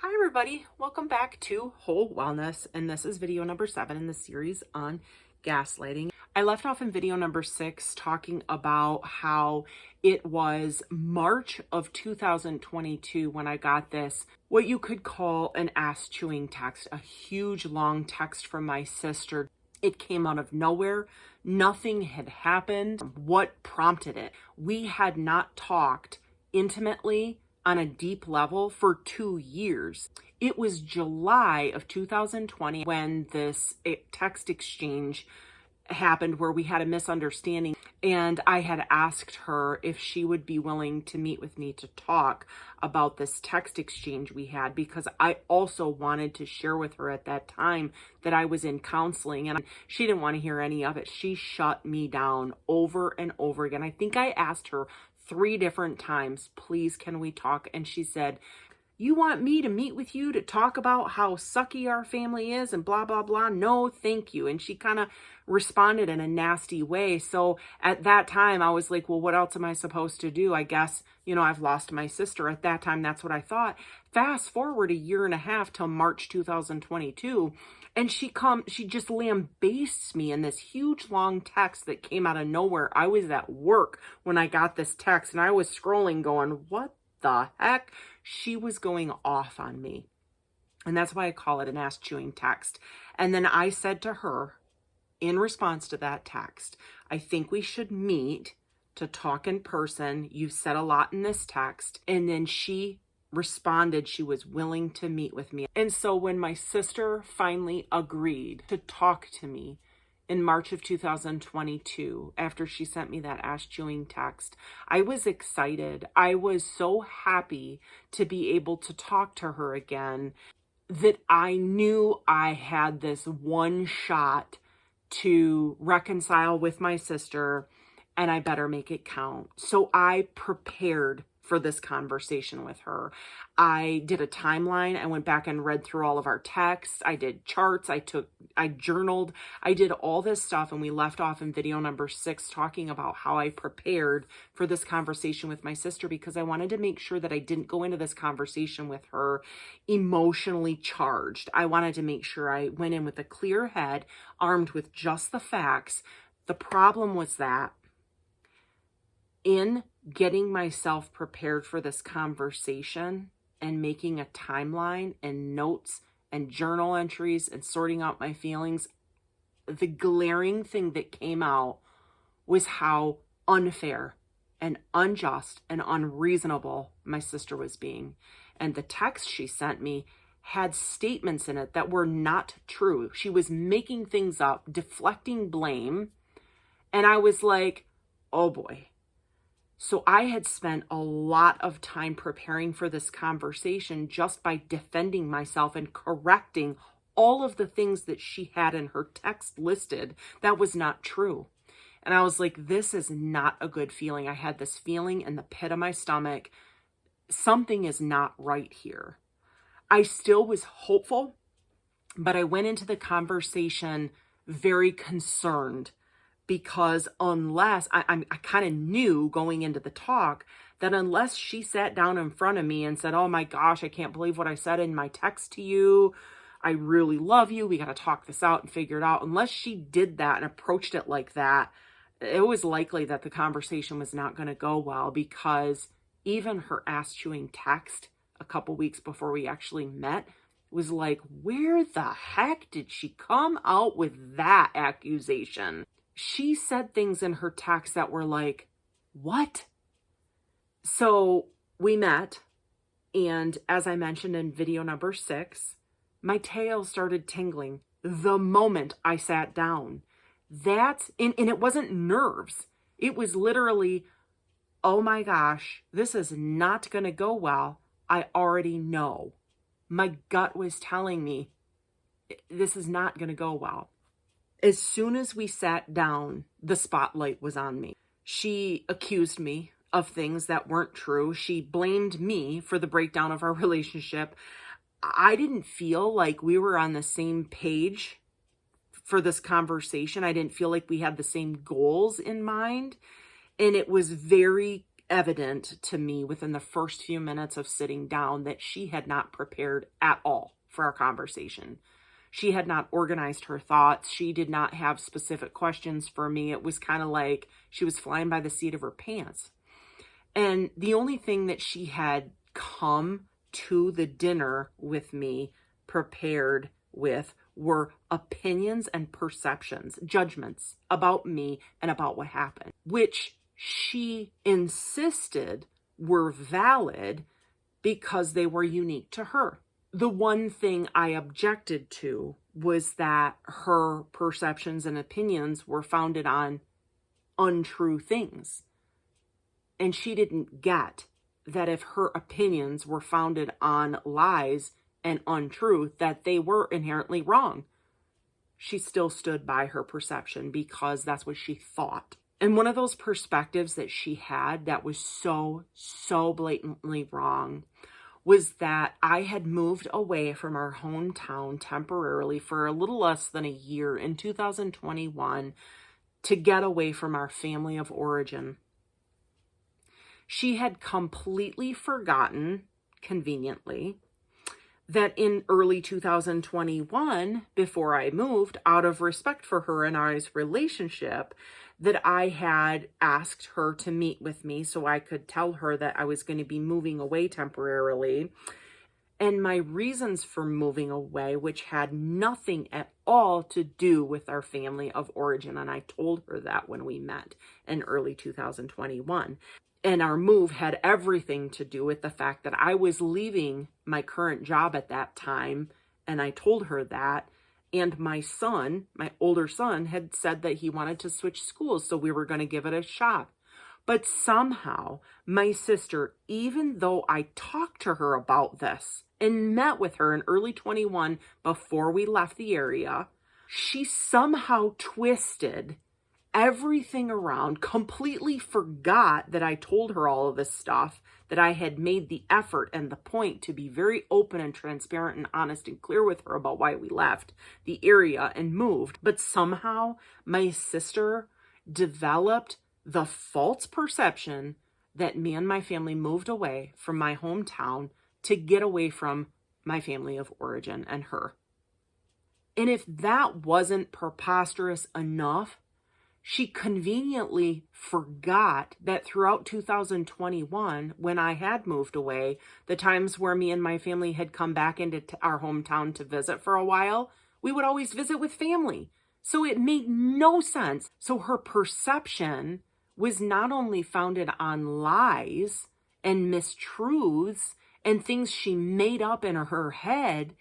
Hi everybody, welcome back to Whole Wellness, and this is video number 7 in the series on gaslighting. I left off in video number 6 talking about how it was March of 2022 when I got this, what you could call an ass chewing text, a huge long text from my sister. It came out of nowhere. Nothing had happened. What prompted it? We had not talked intimately on a deep level for 2 years. It was July of 2020 when this text exchange happened where we had a misunderstanding, and I had asked her if she would be willing to meet with me to talk about this text exchange we had, because I also wanted to share with her at that time that I was in counseling, and she didn't want to hear any of it. She shut me down over and over again. I think I asked her 3 different times, please, can we talk? And she said, you want me to meet with you to talk about how sucky our family is and blah, blah, blah. No, thank you. And she kind of responded in a nasty way. So at that time, I was like, well, what else am I supposed to do? I guess, I've lost my sister. At that time, that's what I thought. Fast forward a year and a half till March 2022. And she just lambastes me in this huge long text that came out of nowhere. I was at work when I got this text, and I was scrolling going, what the heck? She was going off on me. And that's why I call it an ass chewing text. And then I said to her, in response to that text, I think we should meet to talk in person. You've said a lot in this text. And then she responded she was willing to meet with me. And so when my sister finally agreed to talk to me in March of 2022, after she sent me that ass chewing text, I was excited. I was so happy to be able to talk to her again, that I knew I had this one shot to reconcile with my sister, and I better make it count. So I prepared for this conversation with her. I did a timeline. I went back and read through all of our texts. I did charts. I journaled. I did all this stuff, and we left off in video number 6 talking about how I prepared for this conversation with my sister, because I wanted to make sure that I didn't go into this conversation with her emotionally charged. I wanted to make sure I went in with a clear head, armed with just the facts. The problem was that in getting myself prepared for this conversation and making a timeline and notes and journal entries and sorting out my feelings, the glaring thing that came out was how unfair and unjust and unreasonable my sister was being. And the text she sent me had statements in it that were not true. She was making things up, deflecting blame. And I was like, oh boy. So I had spent a lot of time preparing for this conversation just by defending myself and correcting all of the things that she had in her text listed that was not true. And I was like, this is not a good feeling. I had this feeling in the pit of my stomach. Something is not right here. I still was hopeful, but I went into the conversation very concerned, because unless I kind of knew going into the talk that unless she sat down in front of me and said, oh my gosh, I can't believe what I said in my text to you. I really love you. We got to talk this out and figure it out. Unless she did that and approached it like that, it was likely that the conversation was not going to go well, because even her ass chewing text a couple weeks before we actually met was like, where the heck did she come out with that accusation? She said things in her text that were like, what? So we met, and as I mentioned in video number 6, my tail started tingling the moment I sat down. And it wasn't nerves. It was literally, oh my gosh, this is not going to go well. I already know. My gut was telling me this is not going to go well. As soon as we sat down, the spotlight was on me. She accused me of things that weren't true. She blamed me for the breakdown of our relationship. I didn't feel like we were on the same page for this conversation. I didn't feel like we had the same goals in mind. And it was very evident to me within the first few minutes of sitting down that she had not prepared at all for our conversation. She had not organized her thoughts. She did not have specific questions for me. It was kind of like she was flying by the seat of her pants. And the only thing that she had come to the dinner with me prepared with were opinions and perceptions, judgments about me and about what happened, which she insisted were valid because they were unique to her. The one thing I objected to was that her perceptions and opinions were founded on untrue things. And she didn't get that if her opinions were founded on lies and untruth, that they were inherently wrong. She still stood by her perception because that's what she thought. And one of those perspectives that she had that was so blatantly wrong was that I had moved away from our hometown temporarily for a little less than a year in 2021 to get away from our family of origin. She had completely forgotten, conveniently, that in early 2021, before I moved, out of respect for her and I's relationship, that I had asked her to meet with me so I could tell her that I was going to be moving away temporarily. And my reasons for moving away, which had nothing at all to do with our family of origin. And I told her that when we met in early 2021. And our move had everything to do with the fact that I was leaving my current job at that time. And I told her that. And my son, my older son, had said that he wanted to switch schools, so we were going to give it a shot. But somehow, my sister, even though I talked to her about this and met with her in early 21 before we left the area, she somehow twisted everything around, completely forgot that I told her all of this stuff, that I had made the effort and the point to be very open and transparent and honest and clear with her about why we left the area and moved. But somehow my sister developed the false perception that me and my family moved away from my hometown to get away from my family of origin and her. And if that wasn't preposterous enough, she conveniently forgot that throughout 2021, when I had moved away, the times where me and my family had come back into our hometown to visit for a while, we would always visit with family. So it made no sense. So her perception was not only founded on lies and mistruths and things she made up in her head,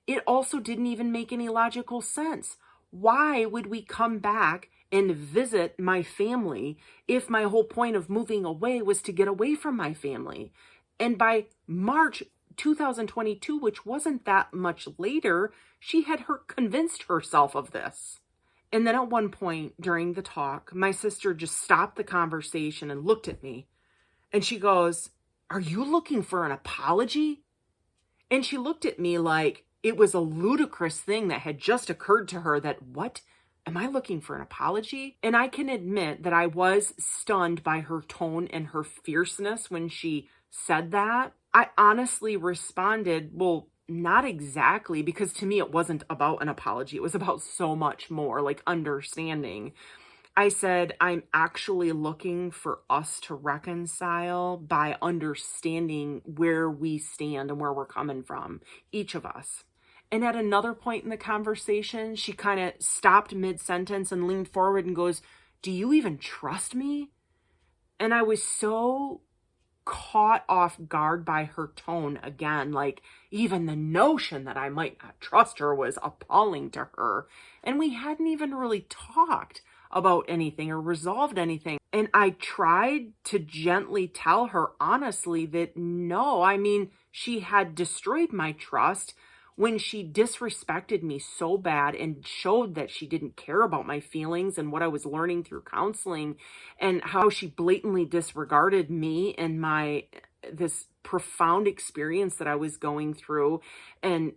it also didn't even make any logical sense. Why would we come back and visit my family if my whole point of moving away was to get away from my family? And by March 2022, which wasn't that much later, she had convinced herself of this. And then at one point during the talk, my sister just stopped the conversation and looked at me. And she goes, "Are you looking for an apology?" And she looked at me like it was a ludicrous thing that had just occurred to her, that, what? Am I looking for an apology? And I can admit that I was stunned by her tone and her fierceness when she said that. I honestly responded, well, not exactly, because to me it wasn't about an apology. It was about so much more, like understanding. I said, I'm actually looking for us to reconcile by understanding where we stand and where we're coming from, each of us. And at another point in the conversation, she kind of stopped mid-sentence and leaned forward and goes, "Do you even trust me?" And I was so caught off guard by her tone again. Like, even the notion that I might not trust her was appalling to her. And we hadn't even really talked about anything or resolved anything. And I tried to gently tell her honestly that no, I mean, she had destroyed my trust when she disrespected me so bad and showed that she didn't care about my feelings and what I was learning through counseling, and how she blatantly disregarded me and my this profound experience that I was going through, and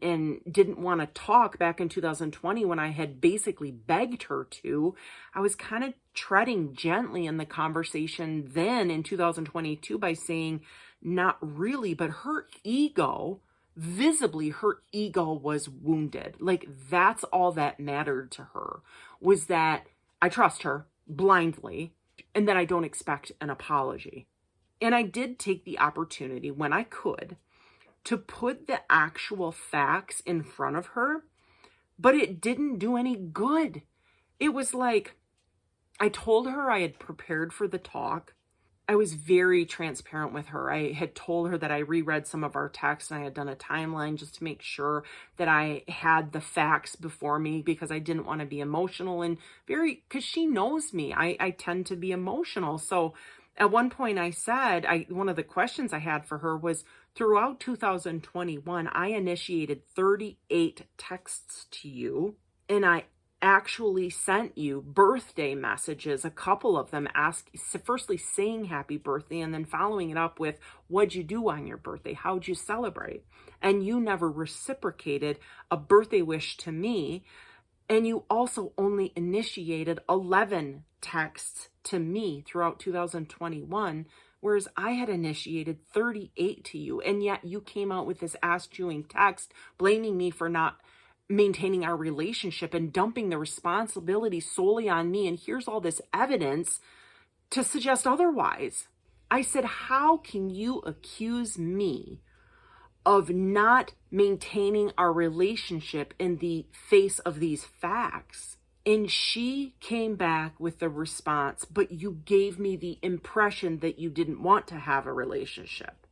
didn't want to talk back in 2020 when I had basically begged her to. I was kind of treading gently in the conversation then in 2022 by saying, not really, but her ego, visibly her ego was wounded. Like, that's all that mattered to her, was that I trust her blindly and that I don't expect an apology. And I did take the opportunity when I could to put the actual facts in front of her, but it didn't do any good. It was like, I told her I had prepared for the talk. I was very transparent with her. I had told her that I reread some of our texts and I had done a timeline just to make sure that I had the facts before me, because I didn't want to be emotional and because she knows me. I tend to be emotional. So at one point I said, one of the questions I had for her was, throughout 2021, I initiated 38 texts to you, and I actually sent you birthday messages, a couple of them firstly saying happy birthday and then following it up with, what'd you do on your birthday? How'd you celebrate? And you never reciprocated a birthday wish to me. And you also only initiated 11 texts to me throughout 2021, whereas I had initiated 38 to you. And yet you came out with this ass-chewing text blaming me for not maintaining our relationship and dumping the responsibility solely on me. And here's all this evidence to suggest otherwise. I said, how can you accuse me of not maintaining our relationship in the face of these facts? And she came back with the response, but you gave me the impression that you didn't want to have a relationship.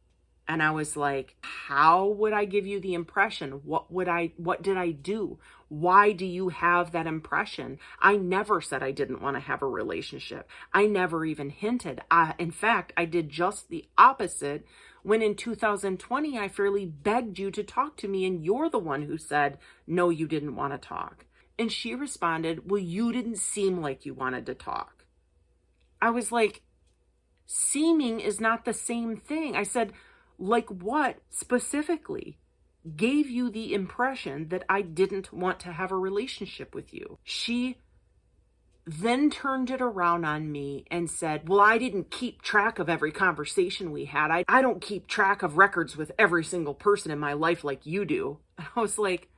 And I was like, how would I give you the impression? What did I do? Why do you have that impression? I never said I didn't want to have a relationship. I never even hinted. In fact, I did just the opposite when in 2020, I fairly begged you to talk to me, and you're the one who said, no, you didn't want to talk. And she responded, well, you didn't seem like you wanted to talk. I was like, seeming is not the same thing. I said, like what specifically gave you the impression that I didn't want to have a relationship with you? She then turned it around on me and said, well, I didn't keep track of every conversation we had. I don't keep track of records with every single person in my life like you do. And I was like,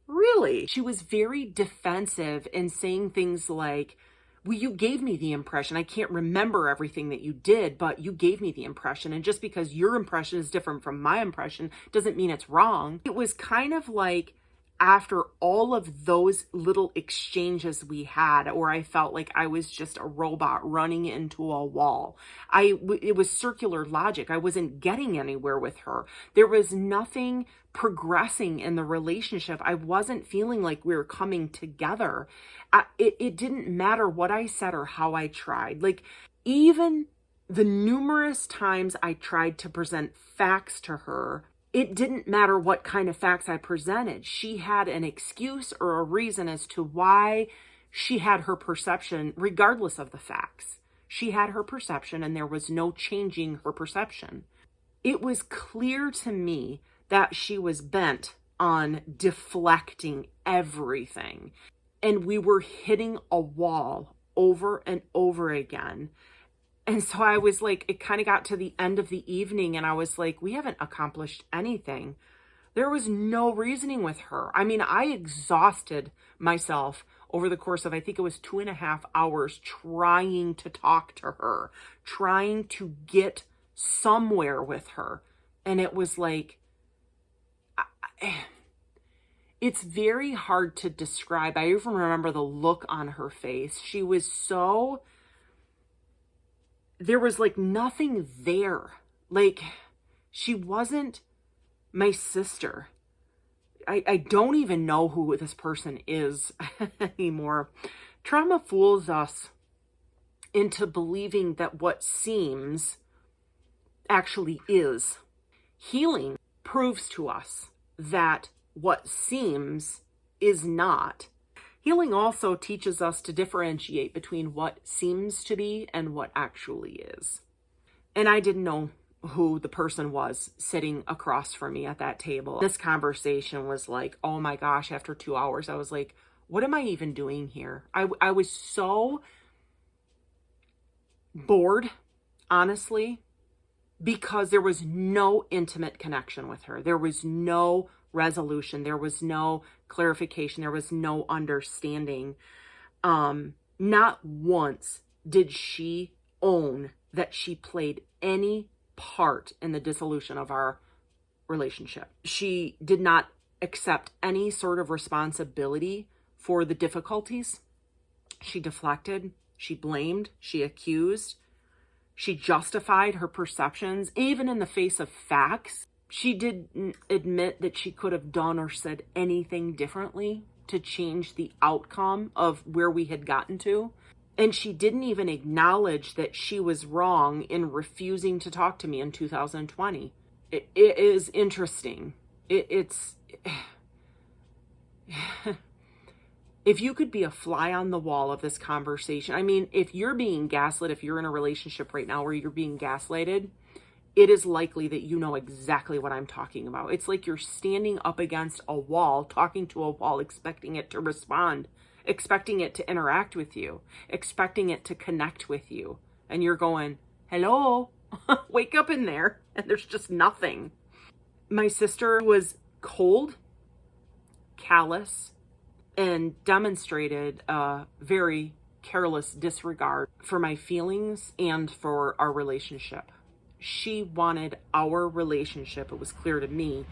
really? She was very defensive in saying things like, well, you gave me the impression. I can't remember everything that you did, but you gave me the impression. And just because your impression is different from my impression doesn't mean it's wrong. It was kind of like, after all of those little exchanges we had, or I felt like I was just a robot running into a wall. It was circular logic. I wasn't getting anywhere with her. There was nothing progressing in the relationship. I wasn't feeling like we were coming together. It didn't matter what I said or how I tried. Like, even the numerous times I tried to present facts to her, it didn't matter what kind of facts I presented. She had an excuse or a reason as to why she had her perception, regardless of the facts. She had her perception, and there was no changing her perception. It was clear to me that she was bent on deflecting everything. And we were hitting a wall over and over again. And so I was like, it kind of got to the end of the evening and I was like, we haven't accomplished anything. There was no reasoning with her. I mean, I exhausted myself over the course of, I think it was 2.5 hours, trying to talk to her, trying to get somewhere with her. And it was like, it's very hard to describe. I even remember the look on her face. She was so... there was like nothing there. Like, she wasn't my sister. I don't even know who this person is anymore. Trauma fools us into believing that what seems actually is. Healing proves to us that what seems is not. Healing also teaches us to differentiate between what seems to be and what actually is. And I didn't know who the person was sitting across from me at that table. This conversation was like, oh my gosh, after 2 hours, I was like, what am I even doing here? I was so bored, honestly, because there was no intimate connection with her. There was no resolution. There was no clarification. There was no understanding. Not once did she own that she played any part in the dissolution of our relationship. She did not accept any sort of responsibility for the difficulties. She deflected, she blamed, she accused, she justified her perceptions, even in the face of facts. She didn't admit that she could have done or said anything differently to change the outcome of where we had gotten to. And she didn't even acknowledge that she was wrong in refusing to talk to me in 2020. It is interesting. It's if you could be a fly on the wall of this conversation, I mean, if you're being gaslit, if you're in a relationship right now where you're being gaslighted, it is likely that you know exactly what I'm talking about. It's like you're standing up against a wall, talking to a wall, expecting it to respond, expecting it to interact with you, expecting it to connect with you. And you're going, hello, wake up in there. And there's just nothing. My sister was cold, callous, and demonstrated a very careless disregard for my feelings and for our relationship. She wanted our relationship, it was clear to me,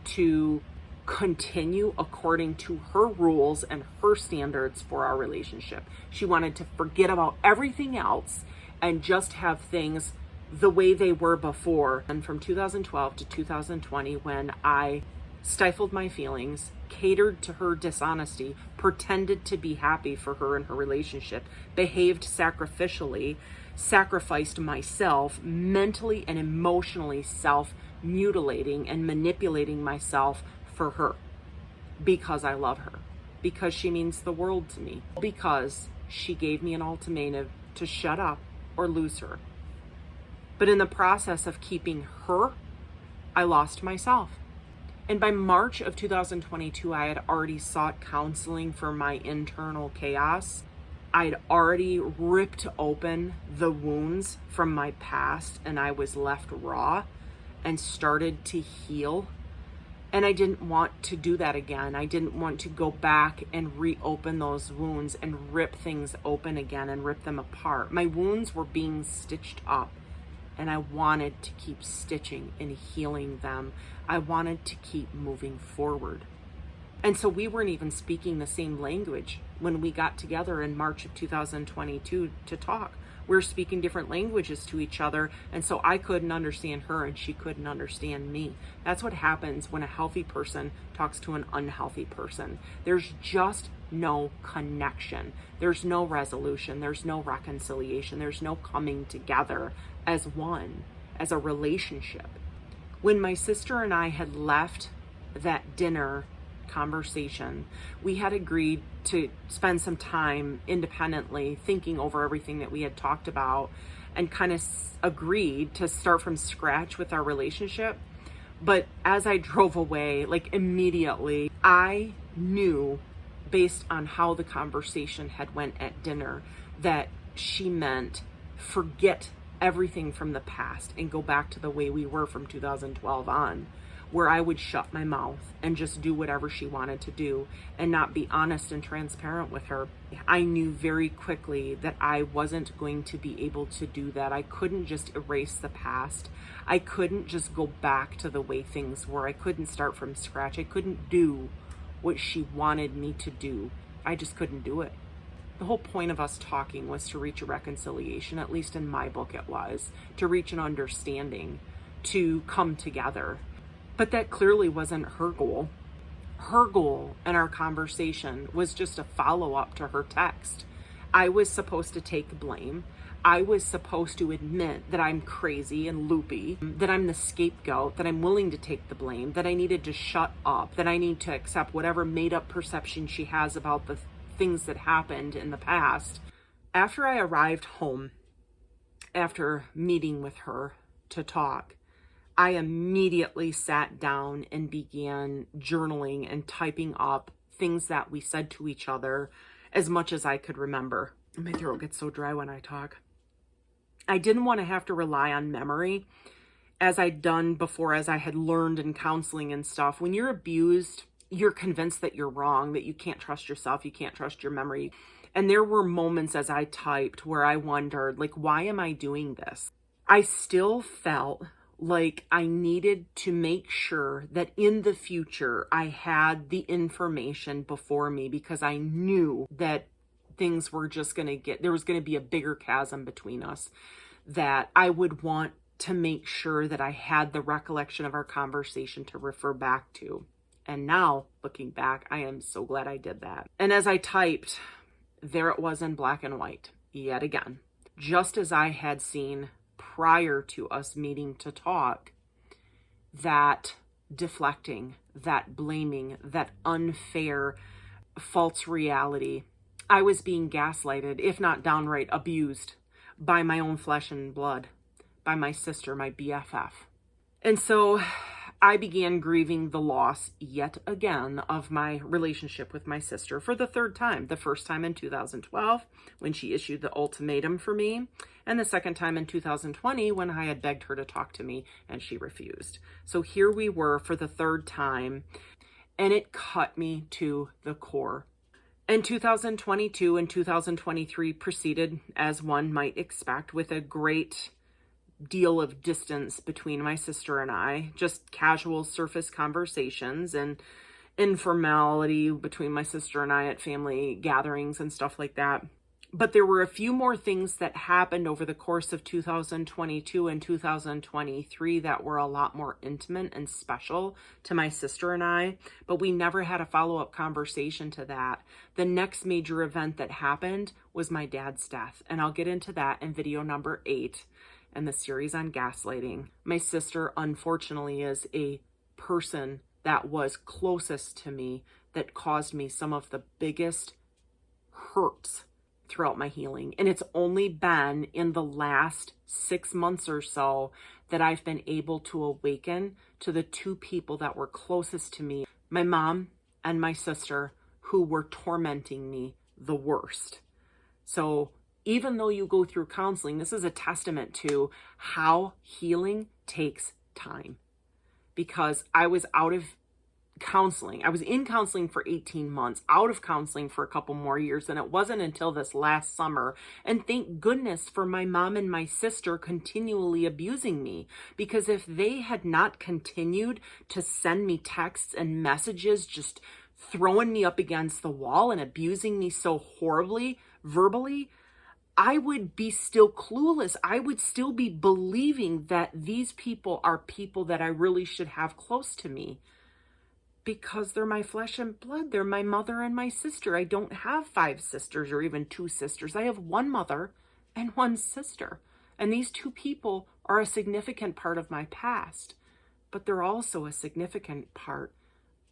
to continue according to her rules and her standards for our relationship. She wanted to forget about everything else and just have things the way they were before. And from 2012 to 2020, when I stifled my feelings, catered to her dishonesty, pretended to be happy for her and her relationship, behaved sacrificially, sacrificed myself, mentally and emotionally self-mutilating and manipulating myself for her, because I love her, because she means the world to me, because she gave me an ultimatum to shut up or lose her. But in the process of keeping her, I lost myself. And by March of 2022, I had already sought counseling for my internal chaos. I'd already ripped open the wounds from my past, and I was left raw and started to heal. And I didn't want to do that again. I didn't want to go back and reopen those wounds and rip things open again and rip them apart. My wounds were being stitched up, and I wanted to keep stitching and healing them. I wanted to keep moving forward. And so we weren't even speaking the same language when we got together in March of 2022 to talk. We were speaking different languages to each other, and so I couldn't understand her and she couldn't understand me. That's what happens when a healthy person talks to an unhealthy person. There's just no connection. There's no resolution. There's no reconciliation. There's no coming together as one, as a relationship. When my sister and I had left that dinner conversation, we had agreed to spend some time independently thinking over everything that we had talked about and kind of agreed to start from scratch with our relationship. But as I drove away, like immediately, I knew based on how the conversation had went at dinner that she meant forget everything from the past and go back to the way we were from 2012 on, where I would shut my mouth and just do whatever she wanted to do and not be honest and transparent with her. I knew very quickly that I wasn't going to be able to do that. I couldn't just erase the past. I couldn't just go back to the way things were. I couldn't start from scratch. I couldn't do what she wanted me to do. I just couldn't do it. The whole point of us talking was to reach a reconciliation, at least in my book it was, to reach an understanding, to come together. But that clearly wasn't her goal. Her goal in our conversation was just a follow-up to her text. I was supposed to take blame. I was supposed to admit that I'm crazy and loopy, that I'm the scapegoat, that I'm willing to take the blame, that I needed to shut up, that I need to accept whatever made-up perception she has about the things that happened in the past. After I arrived home, after meeting with her to talk, I immediately sat down and began journaling and typing up things that we said to each other as much as I could remember. My throat gets so dry when I talk. I didn't want to have to rely on memory as I'd done before, as I had learned in counseling and stuff. When you're abused, you're convinced that you're wrong, that you can't trust yourself, you can't trust your memory. And there were moments as I typed where I wondered, like, why am I doing this? I still felt like I needed to make sure that in the future I had the information before me, because I knew that things were just there was going to be a bigger chasm between us, that I would want to make sure that I had the recollection of our conversation to refer back to. And now, looking back, I am so glad I did that. And as I typed, there it was in black and white, yet again, just as I had seen prior to us meeting to talk, that deflecting, that blaming, that unfair, false reality. I was being gaslighted, if not downright abused, by my own flesh and blood, by my sister, my BFF. And so I began grieving the loss yet again of my relationship with my sister for the third time. The first time in 2012 when she issued the ultimatum for me, and the second time in 2020 when I had begged her to talk to me and she refused. So here we were for the third time, and it cut me to the core. And 2022 and 2023 proceeded as one might expect, with a great deal of distance between my sister and I, just casual surface conversations and informality between my sister and I at family gatherings and stuff like that. But there were a few more things that happened over the course of 2022 and 2023 that were a lot more intimate and special to my sister and I, but we never had a follow-up conversation to that. The next major event that happened was my dad's death, and I'll get into that in video number 8. And the series on gaslighting. My sister, unfortunately, is a person that was closest to me, that caused me some of the biggest hurts throughout my healing. And it's only been in the last 6 months or so that I've been able to awaken to the two people that were closest to me, my mom and my sister, who were tormenting me the worst. So even though you go through counseling, this is a testament to how healing takes time. Because I was out of counseling. I was in counseling for 18 months, out of counseling for a couple more years. And it wasn't until this last summer. And thank goodness for my mom and my sister continually abusing me. Because if they had not continued to send me texts and messages, just throwing me up against the wall and abusing me so horribly, verbally, I would be still clueless. I would still be believing that these people are people that I really should have close to me, because they're my flesh and blood. They're my mother and my sister. I don't have 5 sisters or even 2 sisters. I have 1 mother and 1 sister. And these 2 people are a significant part of my past, but they're also a significant part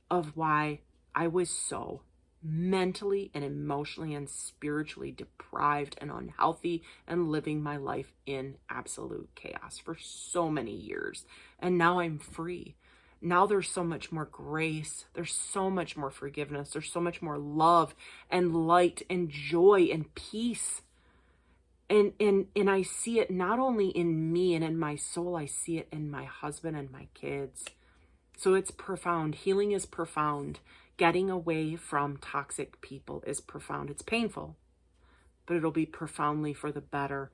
of why I was so mentally and emotionally and spiritually deprived and unhealthy, and living my life in absolute chaos for so many years. And now I'm free. Now there's so much more grace. There's so much more forgiveness. There's so much more love and light and joy and peace. And I see it not only in me and in my soul, I see it in my husband and my kids. So it's profound. Healing is profound. Getting away from toxic people is profound. It's painful, but it'll be profoundly for the better.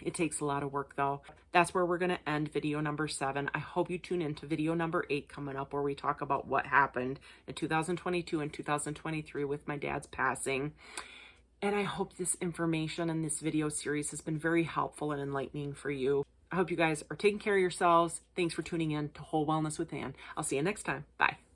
It takes a lot of work though. That's where we're going to end video number 7. I hope you tune in to video number 8 coming up, where we talk about what happened in 2022 and 2023 with my dad's passing. And I hope this information and this video series has been very helpful and enlightening for you. I hope you guys are taking care of yourselves. Thanks for tuning in to Whole Wellness with Ann. I'll see you next time. Bye.